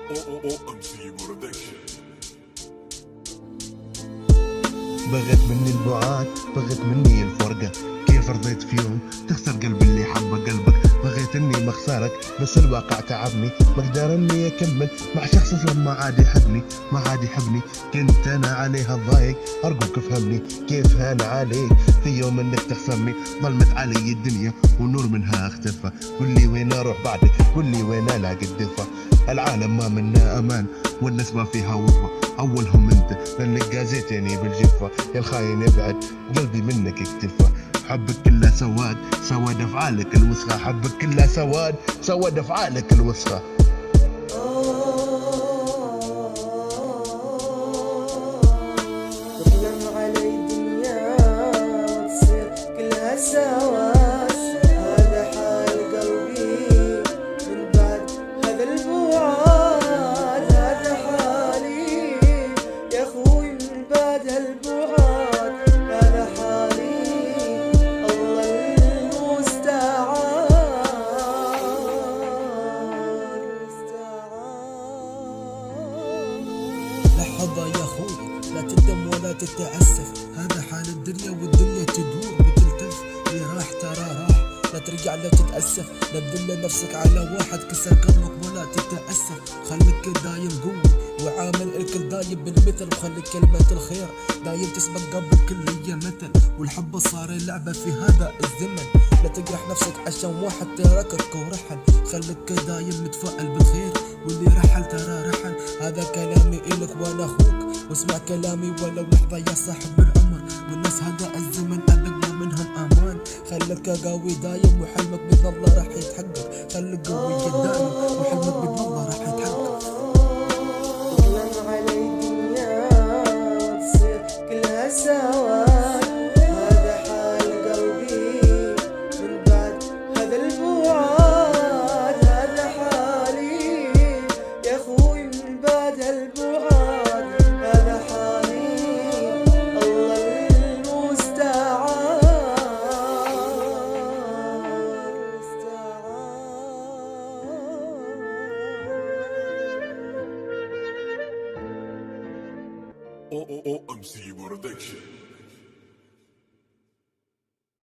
OMC Production. بغت مني البعاد، بغت مني الفرقة. كيف رضيت في يوم تخسر قلبي اللي حبه قلبك؟ بغيت اني مخسرك بس الواقع تعبني، مقدر اني اكمل مع شخص لما عاد يحبني، ما عاد يحبني. كنت انا عليها ضايق، ارجوك افهمني كيف هان عليك في يوم انك تخصمني. ظلمت علي الدنيا والنور منها اختفى، قل لي وين اروح بعدك، قل لي وين الاقي الدفا. العالم ما منا امان والناس ما فيها وفا، اولهم انت لانك جازيتني بالجفة. يا الخاين ابعد قلبي منك اكتفى، حبك كله سواد، سواد افعالك الوسخة. حبك كله سواد، سواد افعالك الوسخة. تظلم علي الدنيا وتصير كلها سواد، هذا حال قلبي من بعد هذا البعاد، هذا حالي يا اخوي من بعد هالبعاد، هذا حالي الله المستعان. لحظة يا خوي لا تندم ولا تتأسف، هذا حال الدنيا والدنيا تدور وتلتف. اللي راح ترى راح، لا ترجع لا تتأسف، لا تدل نفسك على واحد كسر قلبك ولا تتأسف. خليك دايم قوي وعامل الكل دايم بالمثل، وخلي كلمة الخير دايم تسبق قبل كل هي مثل. والحب صار لعبة في هذا الزمن، لا تجرح نفسك عشان واحد تركك ورحل. خليك دايم متفائل بالخير، واللي رحل ترى رحل. هذا كلامي إلك وانا اخوك، واسمع كلامي ولو لحظة يا صاحب العمر. والناس هذا الزمن ابد ما منهم امان، خليك قوي دايم وحلمك باذن الله راح يتحقق. خليك قوي دايم وحلمك باذن الله راح يتحقق. تظلم علي الدنيا وتصير كلها سواد، هذا حال قلبي من بعد هذا البعاد، هذا حالي يا اخوي من بعد هالبعاد، هذا حالي الله المستعان. OMC Production.